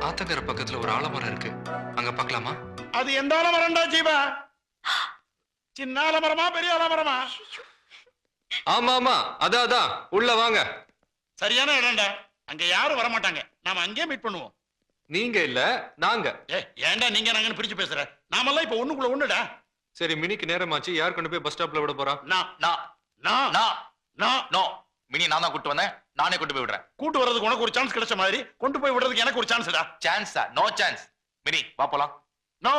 ஆத்தங்கர பக்கத்துல ஒரு ஆலமரம் இருக்கு, அங்க பார்க்கலாமா? அது எந்த ஆலமரம்டா ஜீவா? சின்ன ஆலமரமா பெரிய ஆலமரமா? ஆமா ஆமா, அதான் அதான், உள்ள வாங்க. சரியான இடம்டா, அங்க யாரும் வர மாட்டாங்க, நாம அங்கேயே மீட் பண்ணுவோம். நீங்க இல்ல நாங்க. ஏன்டா நீங்க நாங்கன்னு பிரிச்சு பேசுற? நாமெல்லாம் இப்ப ஒண்ணுக்குள்ள ஒண்ணுடா. சரி, மினிக்கு நேரமாச்சு, யார் கொண்டு போய் பஸ் ஸ்டாப்ல விட போறா? மினி நான் தான் கூட்டு வந்தேன், நானே கூட்டு போய் விடுறேன். கூட்டு வர்றதுக்கு உனக்கு ஒரு சான்ஸ் கிடைச்ச மாதிரி கொண்டு போய் விடுறதுக்கு எனக்கு ஒரு சான்ஸ்டா. சான்ஸா? No chance. மினி வா போலாம். நோ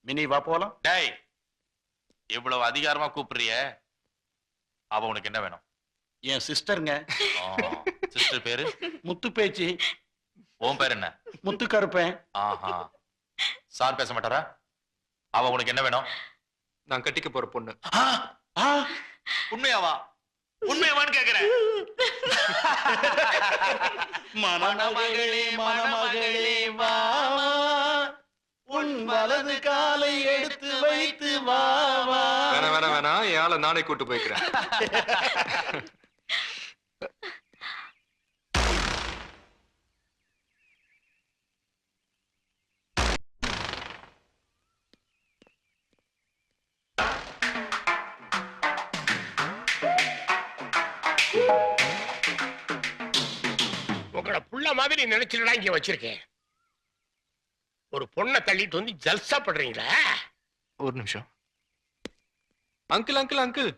மினி வா போலாம். டேய், இவ்வளவு அதிகாரமா கூப்பிடுறிய, அவ உனக்கு என்ன வேணும்? என் சிஸ்டருங்க. சிஸ்டர் பேரு முத்து பேச்சு. உன் பேர் என்ன? முத்து கருப்பேன். ஆஹா, சார் பேச மாட்டாரா? அவ உனக்கு என்ன வேணும்? நான் கட்டிக்க போற பொண்ணு. உண்மையாவா? உண்மையாவான்னு கேக்குறேன். மணமகளே மணமகளே வா, உன் வலது காலை எடுத்து வைத்து வா. வேணா வேணா வேணா, என் ஆளை நானே கூட்டு போய்க்கிறேன். உங்களோட புள்ள மாதிரி நினைச்சுடா இங்க வச்சிருக்கேன். ஒரு பொண்ணை தள்ளிட்டு வந்து ஜல்சா பண்றீங்களா? ஒரு நிமிஷம். அங்கிள் அங்கிள் அங்கிள்,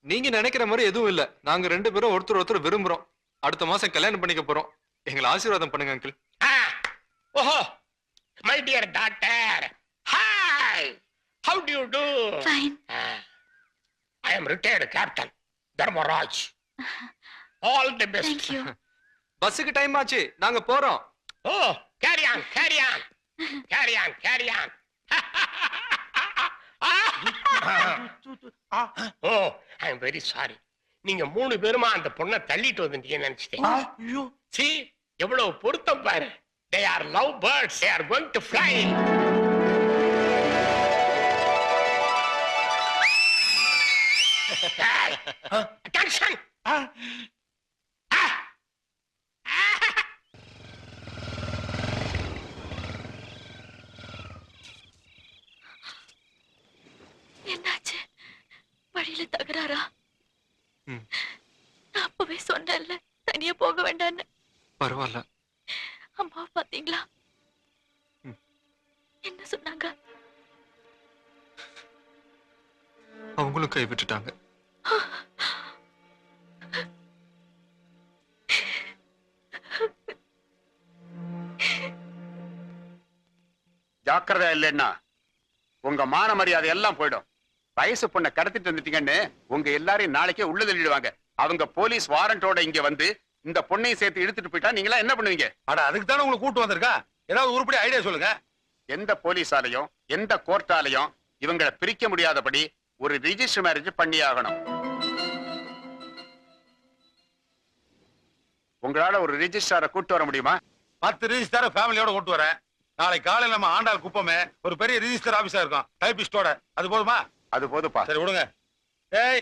நீங்க நினைக்கிற மாதிரி எதுவும் இல்ல. நாங்க ரெண்டு பேரும் ஒருத்தர் ஒருத்தர் விரும்புறோம். அடுத்த மாசம் கல்யாணம் பண்ணிக்க போறோம். எங்களை ஆசீர்வாதம் பண்ணுங்க அங்கிள். ஓஹோ, my dear doctor, hi, how do you do? Fine. I am retired captain Dharmaraj. All the best. Thank you. பஸ்ஸுக்கு டைம் ஆச்சு, நாங்க போறோம். Oh, carry on carry on carry on carry on. Oh, I am very sorry. நீங்க மூணு பேருமா அந்த பொண்ணை தள்ளிட்டு வந்துட்டீங்கன்னு நினைச்சிட்டேன். ஐயோ, see, எவ்வளவு பொருத்தம் பாரு. They are love birds, they are going to fly. Attention. என்னாச்சு? வழியில தகராறா? நான் அப்பவே சொன்னேன்ல, தனியா போக வேண்டான்னு. பரவாயில்ல. அம்மா பாத்தீங்களா? என்ன சொன்னாங்க? அவங்களும் கை விட்டுட்டாங்க. ஜாக்கிரதை இல்லைன்னா உங்க மான மரியாதை எல்லாம் போயிடும். வயசு பொண்ணை கடத்திட்டு வந்துட்டீங்கன்னு உங்க எல்லாரையும் நாளைக்கே உள்ள தள்ளிடுவாங்க. அவங்க போலீஸ் வாரண்டோட இங்க வந்து இந்த பொண்ணையும் சேர்த்து இழுத்துட்டு போயிட்டா நீங்களா என்ன பண்ணுவீங்க? அட அதுக்கு தானே உங்களுக்கு கூட்டு வந்திருக்கா. ஏதாவது உருப்படி ஐடியா சொல்லுங்க. எந்த போலீஸாலையும் எந்த கோர்ட்டாலையும் இவங்களை பிரிக்க முடியாதபடி ஒரு ரிஜிஸ்டர் மேரேஜ் பண்ணி ஆகணும். உங்களால ஒரு ரிஜிஸ்டாரை கூட்டு வர முடியுமா? 10 ரிஜிஸ்டார ஃபேமிலியோட கூட்டு வரேன். நாளை காலையில நம்ம ஆண்டாள் குப்பமே ஒரு பெரிய ரிஜிஸ்டர் ஆபீஸா இருக்கும், டைபிஸ்டோட. அது போதுமா? அது போதுப்பா. சரி விடுங்க. ஏய்,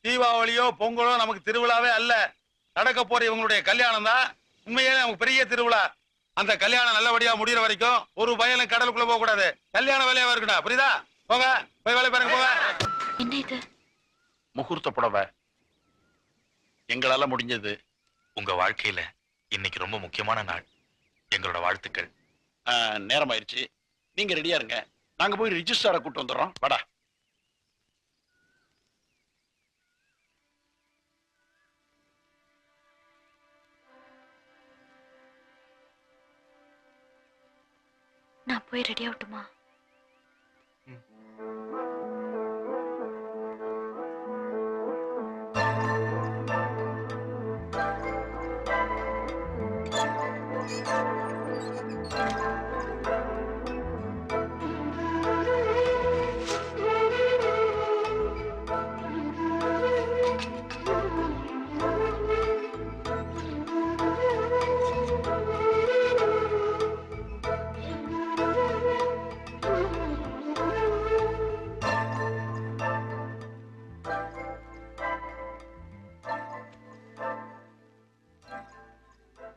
தீபாவளியோ பொங்கலோ நமக்கு திருவிழாவே அல்ல. நடக்க போற இவங்களுடைய கல்யாணம் தான் உண்மையிலே நமக்கு பெரிய திருவிழா. அந்த கல்யாணம் நல்லபடியா முடியற வரைக்கும் ஒரு பயலும் கடலுக்குள்ள போக கூடாது. கல்யாண வேலையா இருக்கணும், புரியுதா? போங்க, போய் வேலை பாருங்க, போங்க. என்ன இது? முகூர்த்த புடவை. எங்களால முடிஞ்சது. உங்க வாழ்க்கையில இன்னைக்கு ரொம்ப முக்கியமான நாள். எங்களோட வாழ்த்துக்கள். நேரம் ஆயிடுச்சு, நீங்க ரெடியா இருங்க. நாங்க போய் ரிஜிஸ்டாரை கூட்டு வந்துடுறோம். வாடா. நான் போய் ரெடி ஆகட்டுமா?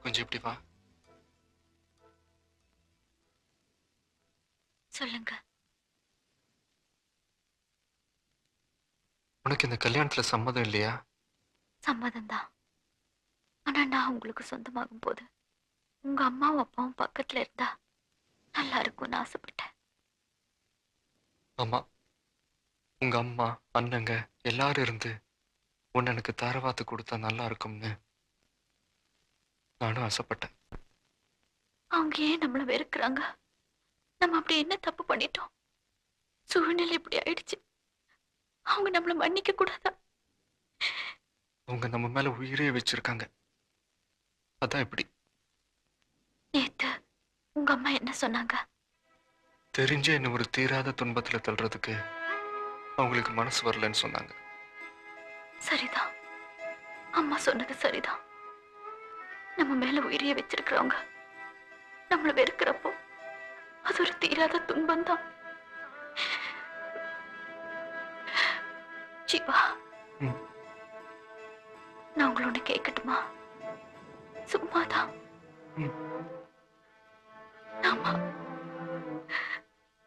கொஞ்சம் இப்படி வா. சொல்லுங்க. உனக்கு இந்த கல்யாணத்துல சம்மதம் இல்லையா? சம்மதம் தான். ஆனா நான் உங்களுக்கு சொந்தமாகும் போது உங்க அம்மாவும் அப்பாவும் பக்கத்துல இருந்தா நல்லா இருக்கும்னு ஆசைப்பட்டேன். ஆமா, உங்க அம்மா அண்ணங்க எல்லாரும் இருந்து உன்னை எனக்கு தாரவாத்து கொடுத்தா நல்லா இருக்கும்னு நானும் ஆசைப்பட்டேன். அவங்க ஏன் நம்மள வெறுக்கிறாங்க? நம்ம அப்படி என்ன தப்பு பண்ணிட்டோம்? சூழ்நிலை இப்படி ஆயிடுச்சு. அவங்க நம்மள மன்னிக்க கூடாதா? அவங்க நம்ம மேல உயிரே வச்சிருக்காங்க. அதான் இப்படி. நேத்து உங்க அம்மா என்ன சொன்னாங்க? தெரிஞ்சே என்ன ஒரு தீராத துன்பத்துல தள்ளுறதுக்கு அவங்களுக்கு மனசு வரலன்னு சொன்னாங்க. சரிதான். அம்மா சொன்னது சரிதான். நம்ம மேல உயிரிய வச்சிருக்கிறவங்க நம்மள வெறுக்கிறப்போ அது ஒரு தீராத துன்பம் தான். ஜீவா, நான் உங்களை ஒண்ணு கேட்கட்டுமா? சும்மாதான்.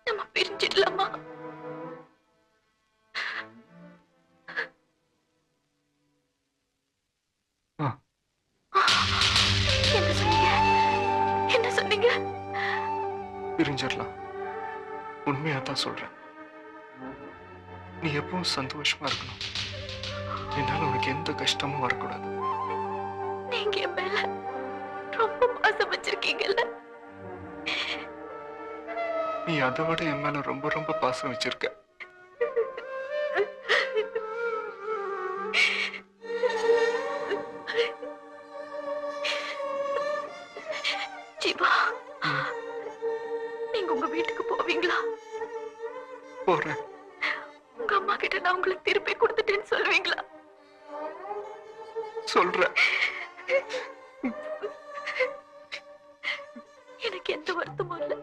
நம்ம பிரிஞ்சிடலாமா? என்ன சொன்னீங்க? என்ன சொன்னீங்க? பிரிஞ்சிடலாம். உண்மையா தான் சொல்றேன். நீ எப்பவும் சந்தோஷமா இருக்கணும். என்னால உனக்கு எந்த கஷ்டமும் வரக்கூடாது. நீங்க என் மேல ரொம்ப பாசம் வச்சிருக்கீங்கல்ல? நீ அதை விட என் மேல ரொம்ப ரொம்ப பாசம் வச்சிருக்க. ஜீவா, நீங்க உங்க வீட்டுக்கு போவீங்களா? போறேன். உங்க அம்மா கிட்ட நான் உங்களுக்கு திருப்பி கொடுத்துட்டேன்னு சொல்லுவீங்களா? சொல்றேன். எனக்கு எந்த வருத்தமும் இல்ல.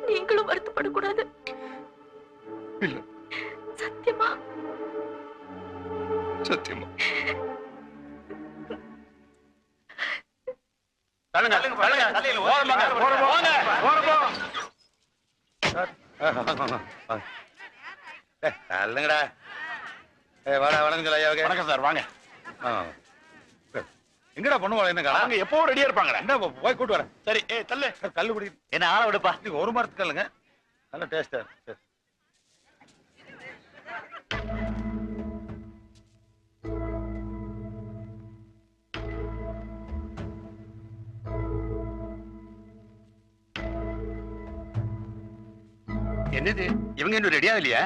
நீங்களும் வருத்தப்படக்கூடாது. இல்ல. சத்தியமா? சத்தியமா. இல்லங்கடா. வாடா, வணக்கம் ஐயாவுக்கு. வணக்கம் சார், வாங்க. எங்கடா பண்ணுவாங்க? என்ன அவங்க எப்பவும் ரெடியா இருப்பாங்கடா. என்ன போய் கூட்டு வரேன். சரி, தள்ளு. கல்லு பிடி. என்ன ஆள விடுப்பா. இன்னைக்கு ஒரு மரத்து கல்லுங்க, நல்ல டேஸ்டா. என்னது, இவங்க இன்னும் ரெடியா இல்லையா?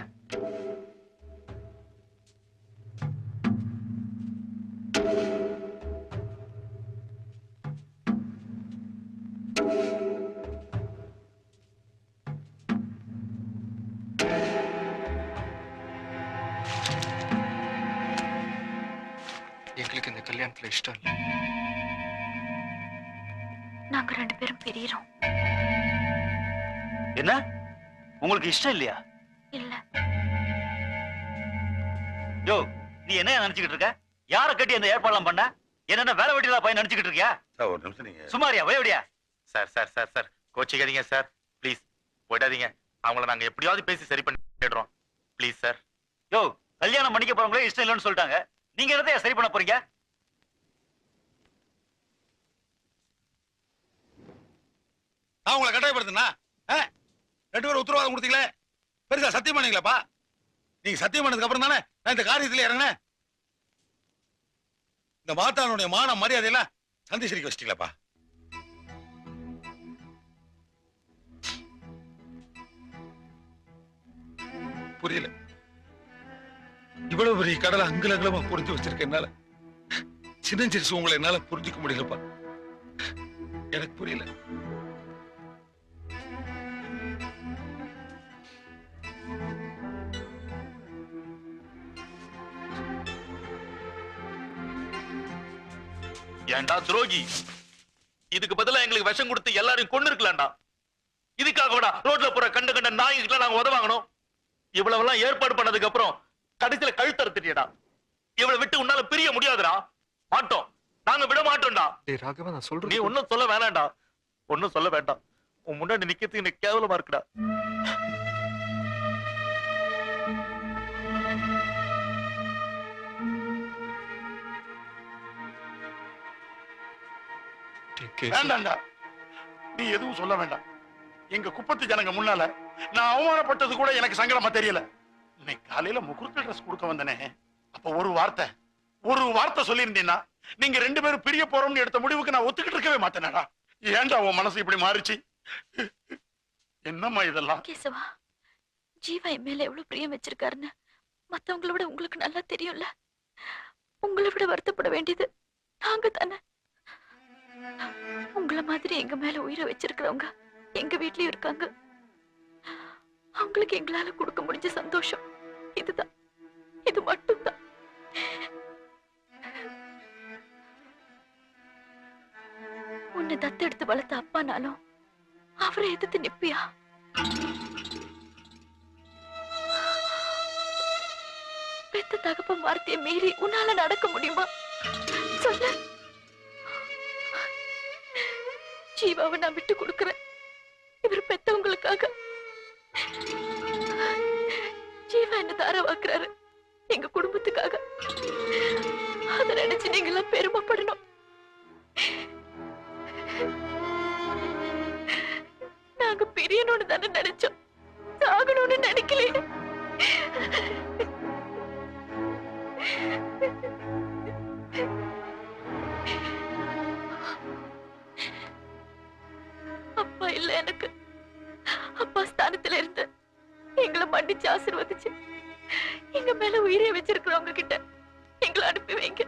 எங்களுக்கு இந்த கல்யாணத்துல இஷ்டம் இல்லை. நாங்க ரெண்டு பேரும் பிரியறோம். என்ன, உங்களுக்கு இஷ்டம் இல்லையா? இல்ல. யோ, நீ என்ன நினைச்சுக்கிட்டு இருக்க? யார கட்டி அந்த ஏற்பாடுலாம் பண்ண? என்ன வேலை வெட்டில பையன் நினைச்சுக்கிட்டு இருக்கியா? ஒரு நிமிஷம் நீங்க சுமாரியா வயவடியா? சார் சார் சார் சார் கோச்சிக்காதீங்க சார், ப்ளீஸ் போயிடாதீங்க. அவங்கள நாங்க எப்படியாவது பேசி சரி பண்ணிடுறோம், ப்ளீஸ் சார். யோ, கல்யாணம் பண்ணிக்க போறவங்களே இஷ்டம் இல்லைன்னு சொல்லிட்டாங்க. நீங்க என்னத்தையா சரி பண்ண போறீங்க? நான் உங்களை கட்டாயப்படுத்தினா? ரெண்டு பேரும் உத்தரவாதம் கொடுத்தீங்களே, பெருசா சத்தியம் பண்ணீங்களாப்பா? நீங்க சத்தியம் பண்ணதுக்கு அப்புறம் தானே நான் இந்த காரியத்துல இறங்கினேன். இந்த மாத்தானுடைய மான மரியாதையெல்லாம் சந்திச்சிருக்க வச்சிட்டீங்களாப்பா? புரியல. இவ்வளவு பெரிய கடலை அங்கலங்கலமா புரிஞ்சு வச்சிருக்க என்னால சின்னஞ்சிறுசு உங்களை என்னால புரிஞ்சுக்க முடியலப்பா. எனக்கு புரியல. ஏன்டா துரோகி, இதுக்கு பதிலா எங்களுக்கு விஷம் கொடுத்து எல்லாரையும் கொண்டு இருக்கலாம்டா. இதுக்காக ரோட்ல போற கண்ட கண்ட நாய்கிட்ட நாங்க உதவாங்கணும். இவ்வளவெல்லாம் ஏற்பாடு பண்ணதுக்கு அப்புறம் கடைசியில கழுத்தறுத்துட்டியடா. இவளை விட்டு உன்னால பிரிய முடியாதுடா. மாட்டோம். நாங்க விட மாட்டோம்டா. டேய் ராகவா நான் நீ சொல்றது ஒன்னும் சொல்ல வேணாம்டா, ஒன்னும் சொல்ல வேண்டாம். உன் முன்னாடி நிக்கிறது எனக்கு கேவலமா இருக்குடா. டேய் கேசு. வேண்டாம்டா, நீ எதுவும் சொல்ல வேண்டாம். எங்க குப்பத்து ஜனங்க முன்னால நான் அவமானப்பட்டது கூட எனக்கு சங்கடமா தெரியல. இன்னைக்கு காலையில முகூர்த்த ட்ரெஸ் கொடுக்க வந்தனே, அப்ப ஒரு வார்த்தை சொல்லியிருந்தீங்கன்னா நீங்க 2 பேரும் பிரிய போறோம்னு எடுத்த முடிவுக்கு நான் ஒத்துக்கிட்டு இருக்கவே மாட்டேனடா. ஏன்டா உன் மனசு இப்படி மாறிச்சு? என்னம்மா இதெல்லாம்? கேசவா, ஜீவா என் மேல எவ்வளவு பிரியம் வச்சிருக்காருன்னு மத்தவங்கள விட உங்களுக்கு நல்லா தெரியும்ல. உங்களை விட வருத்தப்பட வேண்டியது நாங்க தானே. உங்கள மாதிரி எங்க மேல உயிரை வச்சிருக்கிறவங்க எங்க வீட்லயும் இருக்காங்க. அவங்களுக்கு எங்களால கொடுக்க முடிஞ்ச சந்தோஷம் இதுதான், இது மட்டும்தான். உன்னை தத்தெடுத்து வளர்த்த அப்பானாலும் அவரை எதிர்த்து நிப்பியா? பெத்த தகப்பன் வார்த்தையை மீறி உன்னால நடக்க முடியுமா? சொல்ல. ஜீவாவை நான் விட்டு கொடுக்கிறேன், இவர் பெத்தவங்களுக்காக. ஜீவா என்ன தாரவாக்குறாரு எங்க குடும்பத்துக்காக. அதை நினைச்சு நீங்க எல்லாம் பெருமைப்படணும். நாங்க பிரியணும்னு தானே நினைச்சோம், சாகணும்னு நினைக்கலையே. அப்பா இல்ல எனக்கு. அப்பா ஸ்தானத்துல இருந்து எங்களை மன்னிச்சு ஆசீர்வதிச்சு எங்க மேல உயிரை வச்சிருக்கிறவங்க கிட்ட எங்களை அனுப்பி வைங்க.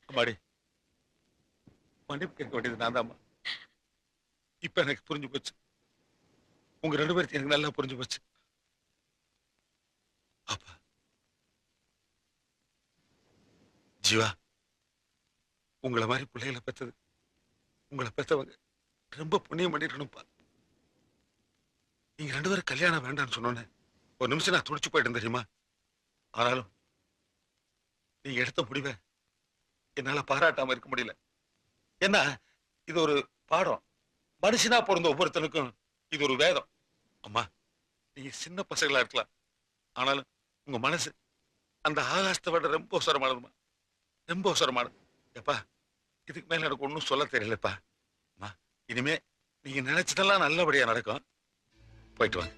அம்மாடி, மன்னிப்பு கேட்க வேண்டியது நான் தான். இப்ப எனக்கு புரிஞ்சு போச்சு, உங்க 2 பேருக்கு எனக்கு நல்லா புரிஞ்சு போச்சு. அப்பா ஜீவா, உங்களை மாதிரி பிள்ளைகளை பெற்றது, உங்களை பெற்றவங்க ரொம்ப புண்ணியம் பண்ணிருக்கணும்ப்பா. நீங்க 2 பேரும் கல்யாணம் வேண்டாம்னு சொன்னோன்னே ஒரு நிமிஷம் நான் துடிச்சு போயிட்டேன் தெரியுமா? ஆனாலும் நீங்க எடுத்த முடிவை என்னால பாராட்டாம இருக்க முடியல. ஏன்னா இது ஒரு பாடம், மனுஷனா பிறந்த ஒவ்வொருத்தனுக்கும் இது ஒரு வேதம். அம்மா, நீங்க சின்ன பசங்களா இருக்கலாம், ஆனாலும் உங்க மனசு அந்த ஆகாசத்தை விட ரொம்ப உசரமானதுமா, ரொம்ப உசரமானது. எப்பா, இதுக்கு மேல எனக்கு ஒன்றும் சொல்ல தெரியலப்பா. அம்மா, இனிமே நீங்க நினைச்சதெல்லாம் நல்லபடியா நடக்கும். போயிட்டு வாங்க.